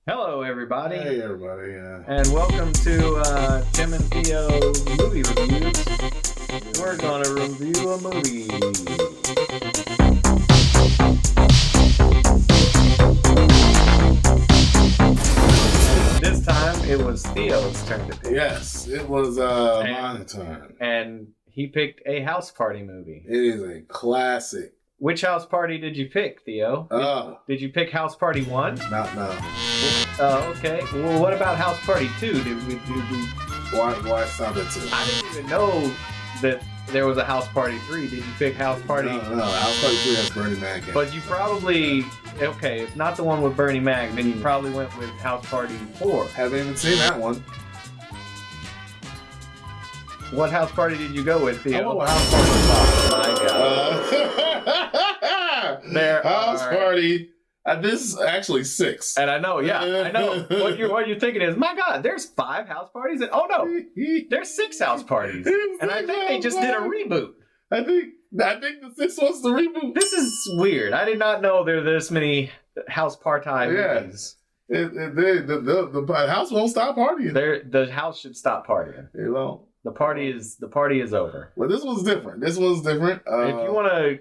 Hello, everybody. Hey, everybody. And welcome to Tim and Theo movie reviews. We're going to review a movie. This time, it was Theo's turn to pick. Yes, it was my turn. And he picked a house party movie. It is a classic. Which house party did you pick, Theo? Did you pick House Party 1? Not now. Oh, okay. Well, what about House Party 2? Why stop at 2? I didn't even know that there was a House Party 3. Did you pick House Party? No. House Party 3 has Bernie Mac in it. But you probably, okay, if not the one with Bernie Mac, then you probably went with House Party 4. Haven't even seen that one. What house party did you go with, Theo? Oh, House Party 5. My God. House Party. This is actually 6. And I know, I know. What you're thinking is, my God, there's 5 house parties? And oh no, there's 6 house parties. And I think they just did a reboot. I think the 6 was the reboot. This is weird. I did not know there are this many house party movies. The house won't stop partying. The house should stop partying. It won't. The party is over. Well, this one's different. If you want to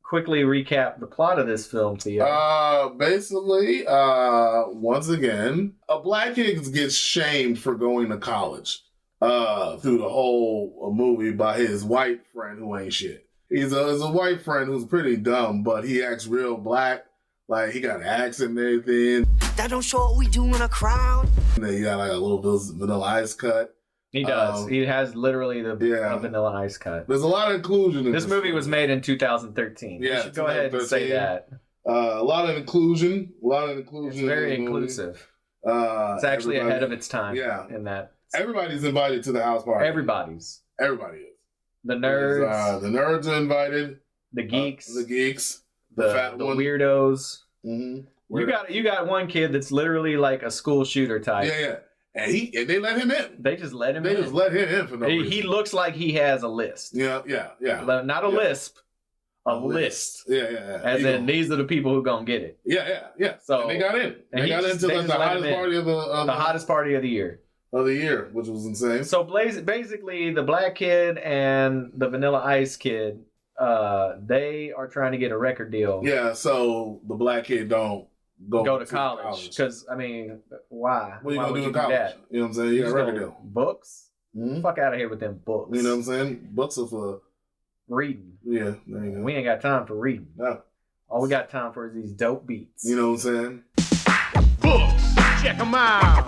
quickly recap the plot of this film, Theo. Basically, once again, a black kid gets shamed for going to college through the whole movie by his white friend who ain't shit. He's a white friend who's pretty dumb, but he acts real black. Like, he got an accent and everything. That don't show what we do in a crowd. And then he got like a little Vanilla Ice cut. He does. He has literally the Vanilla Ice cut. There's a lot of inclusion in this movie was made in 2013. Yeah, we should go ahead and say that. A lot of inclusion. It's very inclusive. It's actually ahead of its time. Yeah. In that. Everybody's invited to the house party. Everybody is. The nerds. The nerds are invited. The geeks. The fat the weirdos. Mm-hmm. You got one kid that's literally like a school shooter type. Yeah. And they let him in. They just let him in. They just let him in for no reason. He looks like he has a list. Yeah. Not a lisp. A list. Yeah. As in, these are the people who gonna get it. Yeah. So and they got in. They got into the hottest party of the hottest party of the year. Which was insane. So basically, the black kid and the Vanilla Ice kid, they are trying to get a record deal. Yeah. So the black kid don't go to college. Because, I mean, why? What are you going to do in college? That? You know what I'm saying? You got a record deal. Books? Mm-hmm. Fuck out of here with them books. You know what I'm saying? Books are for reading. Yeah, there you go. We ain't got time for reading. No. All we got time for is these dope beats. You know what I'm saying? Books, check them out.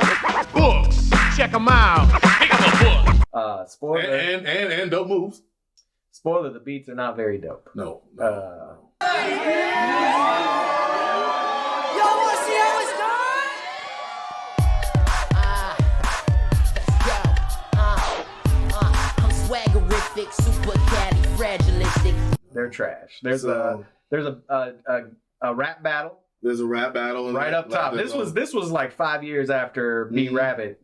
Books, check them out. Pick up a book. Spoiler. And dope moves. Spoiler, the beats are not very dope. No. They're trash. There's a rap battle. There's a rap battle right up top. This was like 5 years after B Rabbit,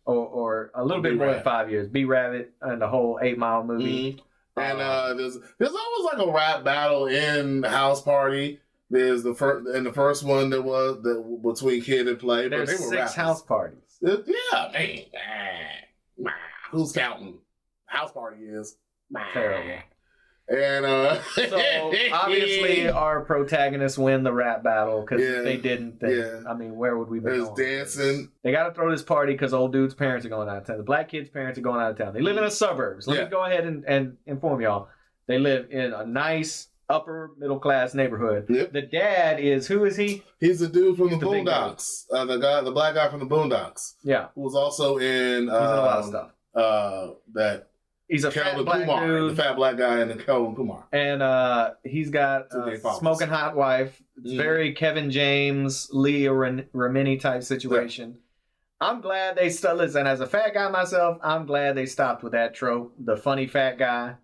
or a little bit more than 5 years. B Rabbit and the whole 8 Mile movie. And there's always like a rap battle in House Party. There's the first one that was between Kid and Play. There's but they were 6 rappers. house parties. Yeah, man. Who's counting? House Party is terrible. And so obviously our protagonists win the rap battle because if they didn't, then I mean, where would we be? There's dancing. They got to throw this party because old dude's parents are going out of town. The black kid's parents are going out of town. They live in the suburbs. Let me go ahead and inform y'all. They live in a nice upper middle class neighborhood. Yep. The dad who is he? He's the dude from the Boondocks. The black guy from the Boondocks. Yeah, who was also in he's in a lot of stuff. He's a fat black dude. The fat black guy in the Coleman Kumar. And he's got a smoking hot wife. It's very Kevin James, Leah Remini type situation. Yeah. I'm glad they listen, as a fat guy myself, I'm glad they stopped with that trope. The funny fat guy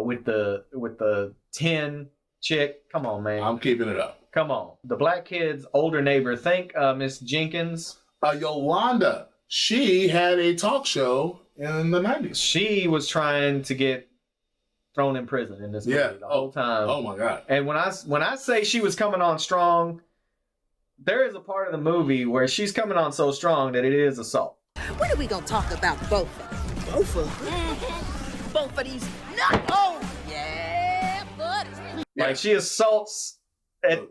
with the 10 chick. Come on, man. I'm keeping it up. Come on. The black kid's older neighbor, think Miss Jenkins. Yolanda. She had a talk show in the 90s. She was trying to get thrown in prison in this movie the whole time. Oh my God. And when I say she was coming on strong, there is a part of the movie where she's coming on so strong that it is assault. When are we gonna talk about both of them? Both of them? Both of these nuts? Oh, yeah, buddy. Like, she assaults at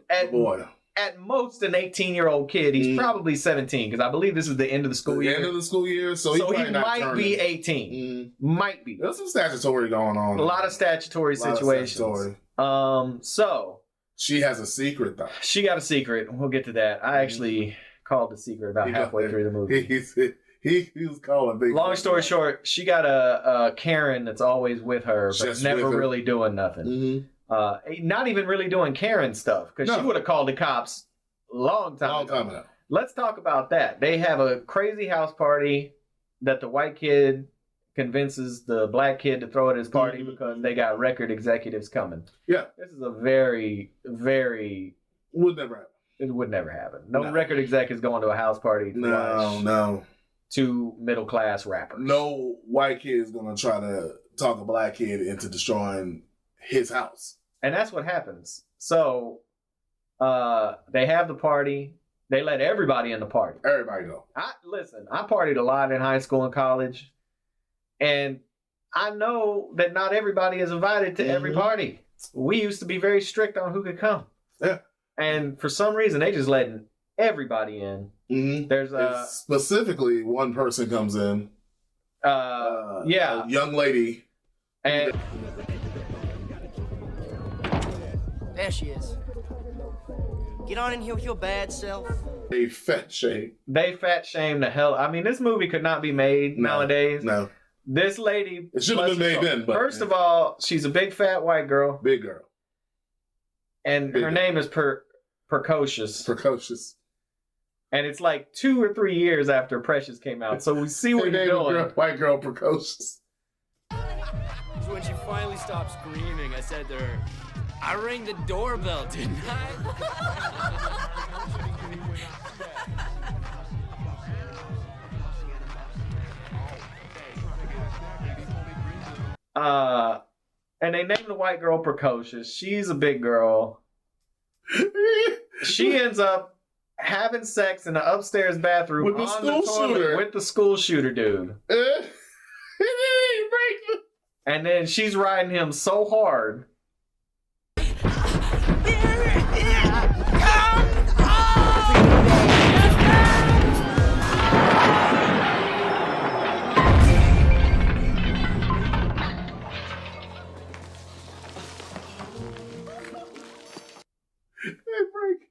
most an 18-year-old kid. He's probably 17, because I believe this is the end of the school year. End of the school year, so he might be 18. Might be. There's some statutory going on. A lot of statutory situations. So she has a secret, though. She got a secret. We'll get to that. I actually called the secret about halfway through the movie. He was calling big. Long story short, she got a Karen that's always with her, but just never really doing nothing. Not even really doing Karen stuff, because she would have called the cops long time ago. Let's talk about that. They have a crazy house party that the white kid convinces the black kid to throw at his party because they got record executives coming. Yeah. This is a very, very... Would never happen. It would never happen. No record exec is going to a house party to watch two middle-class rappers. No white kid is going to try to talk a black kid into destroying his house. And that's what happens. So, they have the party. They let everybody in the party. Everybody go. I partied a lot in high school and college. And I know that not everybody is invited to every party. We used to be very strict on who could come. Yeah. And for some reason, they just letting everybody in. There's specifically one person comes in. A young lady. And there she is. Get on in here with your bad self. They fat shame. They fat shame the hell. I mean, this movie could not be made nowadays. No. This lady. It should have been made then. But first of all, she's a big fat white girl. Big girl. And her name is Precocious. Precocious. And it's like 2 or 3 years after Precious came out. So we see what you're doing. White girl Precocious. So when she finally stopped screaming, I said to her, I rang the doorbell, didn't I? And they named the white girl Precocious. She's a big girl. She ends up having sex in the upstairs bathroom with the school shooter. With the school shooter dude. And then she's riding him so hard.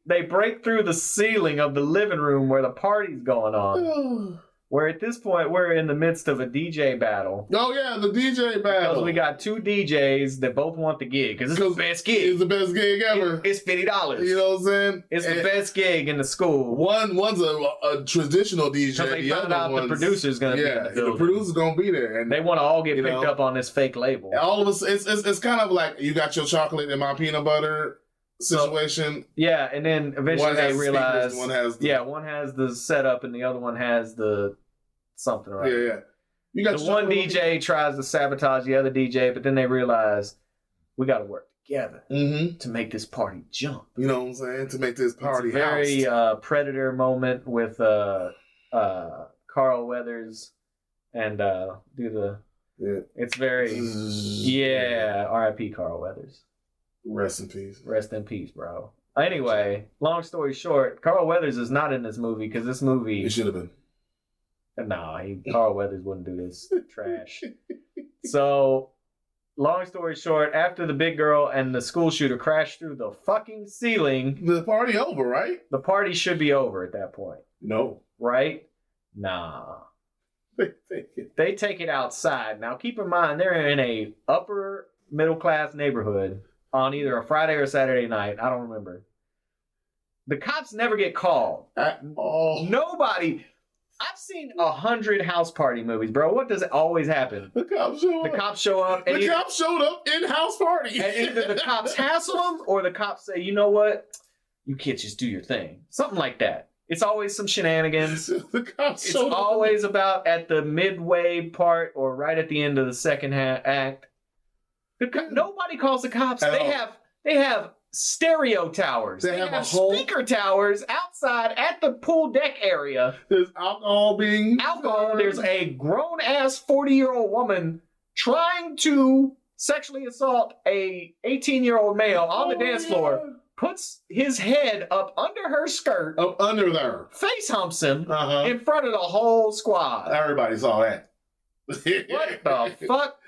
They break through the ceiling of the living room where the party's going on. Where at this point, we're in the midst of a DJ battle. Oh, yeah, the DJ battle. Because we got two DJs that both want the gig. Because it's the best gig. It's the best gig ever. It's $50. You know what I'm saying? It's the best gig in the school. One's a traditional DJ. Because they found out the producer's going to be in the building. The producer's going to be there. And they want to all get picked up on this fake label. All of us, it's kind of like you got your chocolate and my peanut butter situation. Yeah, and then eventually they realize one has the setup and the other one has the something, right? Yeah. You got the one DJ tries to sabotage the other DJ, but then they realize we got to work together to make this party jump. You know what I'm saying? To make this party it's a very Predator moment with Carl Weathers and it's very R.I.P. Carl Weathers. Rest in peace. Rest in peace, bro. Anyway, long story short, Carl Weathers is not in this movie because this movie... He should have been. Nah, Carl Weathers wouldn't do this trash. So, long story short, after the big girl and the school shooter crashed through the fucking ceiling... The party over, right? The party should be over at that point. No. Right? Nah. They take it outside. Now, keep in mind, they're in a upper middle-class neighborhood on either a Friday or Saturday night. I don't remember. The cops never get called. At all. Nobody. I've seen 100 house party movies, bro. What does it always happen? The cops show up. The cops show up. The cops showed up in house party. And either the cops hassle them or the cops say, you know what? You kids just do your thing. Something like that. It's always some shenanigans. The cops it's showed always up. About at the midway part or right at the end of the second act. Nobody calls the cops. They have stereo towers. They have a whole speaker towers outside outside at the pool deck area. There's alcohol being There's a grown-ass 40-year-old woman trying to sexually assault a 18-year-old male on the dance floor, puts his head up under her skirt, up under there, face humps him in front of the whole squad. Everybody saw that. What the fuck?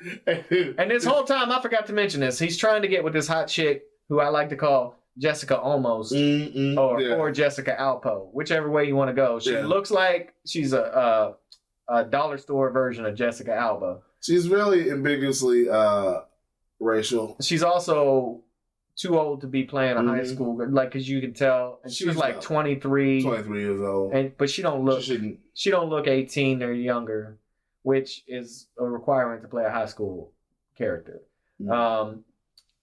And this whole time, I forgot to mention this, he's trying to get with this hot chick who I like to call Jessica Almost or Jessica Alpo, whichever way you want to go. She looks like she's a dollar store version of Jessica Alba. She's really ambiguously racial. She's also too old to be playing a high school, like, because you can tell. And she was like 23. 23 years old. But she don't look 18 or younger, which is a requirement to play a high school character.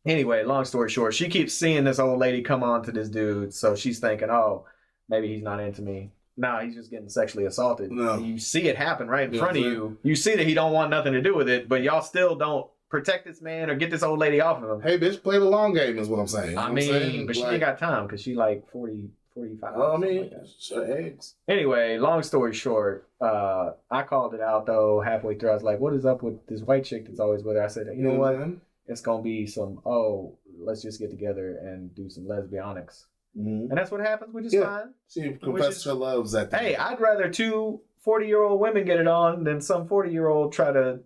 Anyway, long story short, she keeps seeing this old lady come on to this dude, so she's thinking, oh, maybe he's not into me. No, he's just getting sexually assaulted. No. You see it happen right in front of you. You see that he don't want nothing to do with it, but y'all still don't protect this man or get this old lady off of him. Hey, bitch, play the long game is what I'm saying. I mean, but she ain't got time because she like 40, 45. Well, I mean, eggs. Anyway, long story short, I called it out, though, halfway through. I was like, what is up with this white chick that's always with her? I said, you know what? It's going to be some, let's just get together and do some lesbianics. And that's what happens, which is fine. She confessed her loves at the end. I'd rather two 40-year-old women get it on than some 40-year-old try to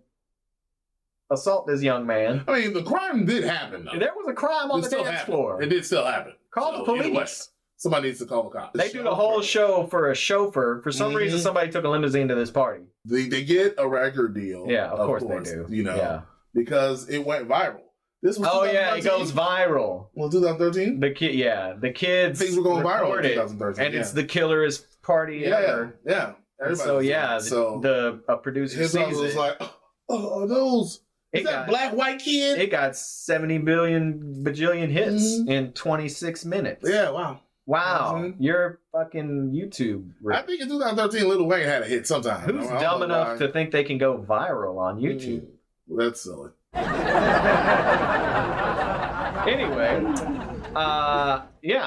assault this young man. I mean, the crime did happen, though. There was a crime on the dance floor. It did still happen. Call the police. Somebody needs to call the cops. They do the whole show for a chauffeur. For some reason, somebody took a limousine to this party. They get a record deal. Yeah, of course they do. You know, because it went viral. This was it goes viral. Well, 2013? The kids things were going viral in 2013. And it's the killerest party ever. Yeah. The producer sees it. Was like, those. Is that black white kid? It got 70 bajillion hits in 26 minutes. Yeah, wow. Wow. You're fucking YouTube rich. I think in 2013, Lil Wayne had a hit sometime. Who's dumb enough to think they can go viral on YouTube? Well, that's silly. Anyway,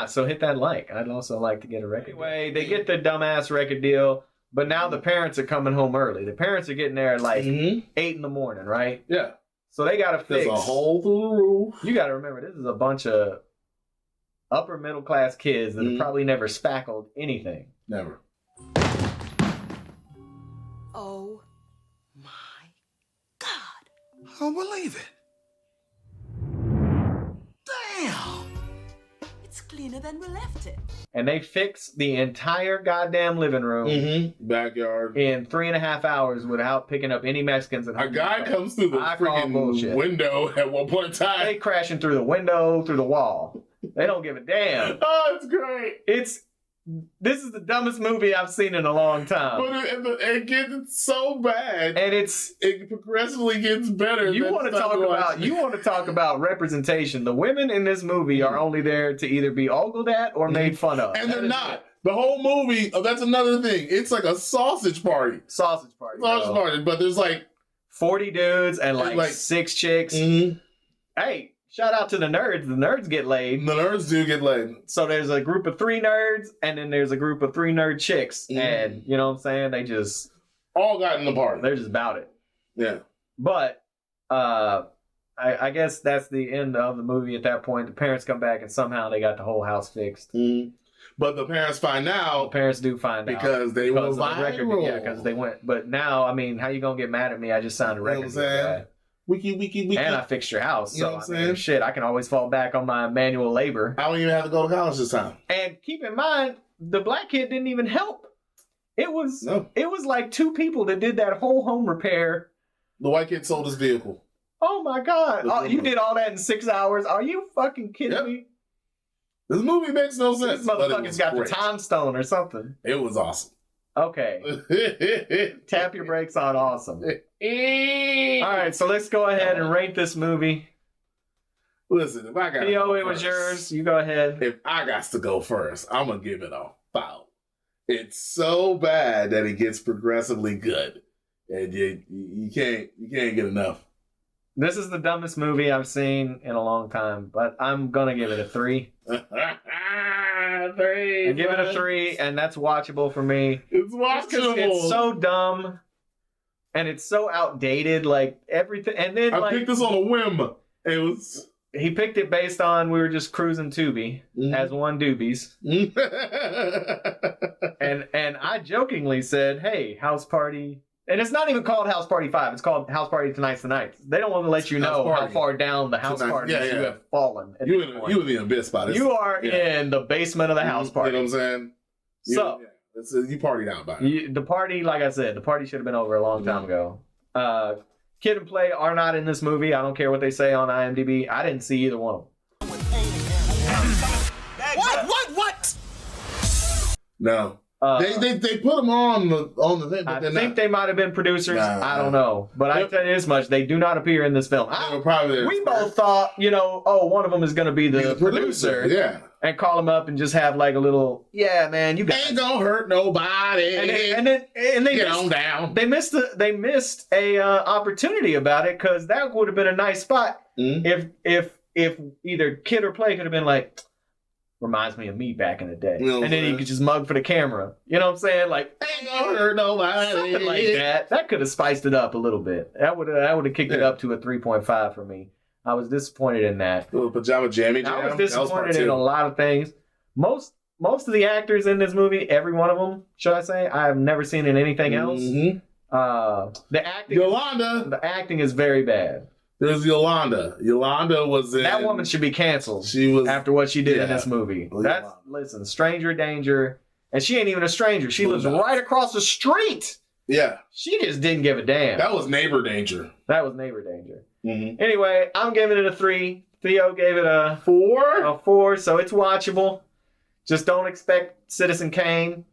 so hit that like. I'd also like to get a record. Anyway, they get the dumbass record deal, but now the parents are coming home early. The parents are getting there at like 8 in the morning, right? Yeah. So they got to fix. There's a hole through the roof. You got to remember, this is a bunch of upper middle class kids that have probably never spackled anything. Never. Oh my God. I don't believe it. Damn. It's cleaner than we left it. And they fix the entire goddamn living room, backyard, in 3.5 hours without picking up any Mexicans at home. A guy comes through the freaking window at one point in time. They crashing through the window, through the wall. They don't give a damn. Oh, it's great. This is the dumbest movie I've seen in a long time. But it gets so bad, and it progressively gets better. You want to talk about representation? The women in this movie are only there to either be ogled at or made fun of, and they're not. The whole movie. Oh, that's another thing. It's like a sausage party. But there's like 40 dudes and like 6 chicks. Hey. Shout out to the nerds. The nerds get laid. The nerds do get laid. So there's a group of 3 nerds, and then there's a group of 3 nerd chicks. And you know what I'm saying? They just all got in the party. They're just about it. Yeah. But I guess that's the end of the movie at that point. The parents come back, and somehow they got the whole house fixed. But the parents find out. The parents do find out. Because they were viral. Yeah, because they went. But now, I mean, how you going to get mad at me? I just signed a record deal. Wiki. And I fixed your house. You know what I'm saying? Shit, I can always fall back on my manual labor. I don't even have to go to college this time. And keep in mind, the black kid didn't even help. It was like 2 people that did that whole home repair. The white kid sold his vehicle. Oh my God. You did all that in 6 hours? Are you fucking kidding me? This movie makes no sense. This motherfucker's got the time stone or something. It was awesome. Okay. Tap your brakes on awesome. Alright, so let's go ahead and rate this movie. Listen, if I got Theo, it was yours. You go ahead. If I got to go first, I'm gonna give it a 5. It's so bad that it gets progressively good. And you can't get enough. This is the dumbest movie I've seen in a long time, but I'm gonna give it a 3. 3. I give it a 3, and that's watchable for me. It's watchable. It's so dumb, and it's so outdated. Like everything, and then I picked this on a whim. It was. He picked it based on we were just cruising Tubi as one doobies, and I jokingly said, "Hey, house party." And it's not even called House Party 5. It's called House Party Tonight's the Night. They don't want to let you know how far down the house party you have fallen. You in the abyss by this. You are in the basement of the house party. You know what I'm saying? You partied out by it. The party, like I said, the party should have been over a long time ago. Kid and Play are not in this movie. I don't care what they say on IMDb. I didn't see either one of them. What? No. They put them on the thing. But I think they might have been producers. I don't know. But I tell you this much. They do not appear in this film. We both thought, one of them is going to be the producer. Yeah. And call him up and just have like a little, yeah, man, you guys ain't gonna hurt nobody. And they get on down. They missed a opportunity about it, because that would have been a nice spot if either Kid or Play could have been like, reminds me of me back in the day, and then he could just mug for the camera. You know what I'm saying? Like, ain't gonna hurt nobody. Something like that. That could have spiced it up a little bit. That would have kicked it up to a 3.5 for me. I was disappointed in that. Little pajama jammy jam. I was disappointed in a lot of things. Most of the actors in this movie, every one of them, should I say, I have never seen in anything else. The acting, Yolanda. The acting is very bad. There's Yolanda. Yolanda was in. That woman should be canceled. She was after what she did in this movie. Listen, stranger danger, and she ain't even a stranger. She lives right across the street. Yeah, she just didn't give a damn. That was neighbor danger. Anyway, I'm giving it a 3. Theo gave it a 4. A 4, so it's watchable. Just don't expect Citizen Kane,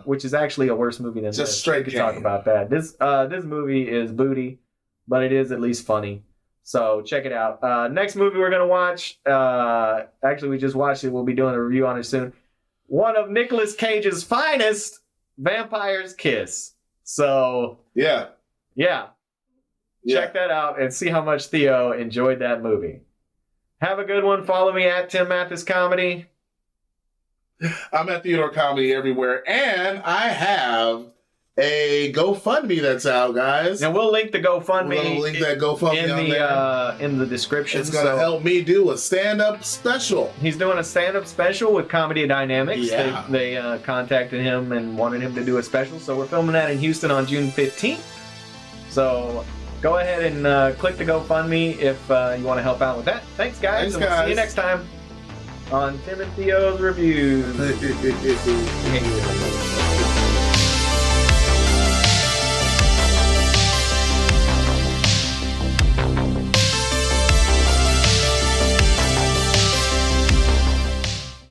which is actually a worse movie than this. Straight. We could talk about that. This movie is booty, but it is at least funny. So check it out. Next movie we're gonna watch. Actually, we just watched it. We'll be doing a review on it soon. One of Nicolas Cage's finest, Vampire's Kiss. So yeah. Check that out and see how much Theo enjoyed that movie. Have a good one. Follow me at Tim Mathis Comedy. I'm at Theodore Comedy everywhere, and I have a GoFundMe that's out, guys. And we'll link the GoFundMe. We're gonna link that GoFundMe in the description. It's gonna help me do a stand-up special. He's doing a stand-up special with Comedy Dynamics. Yeah. They contacted him and wanted him to do a special, so we're filming that in Houston on June 15th. So go ahead and click the GoFundMe if you want to help out with that. Thanks, guys. And we'll see you next time on Tim and Theo's Reviews.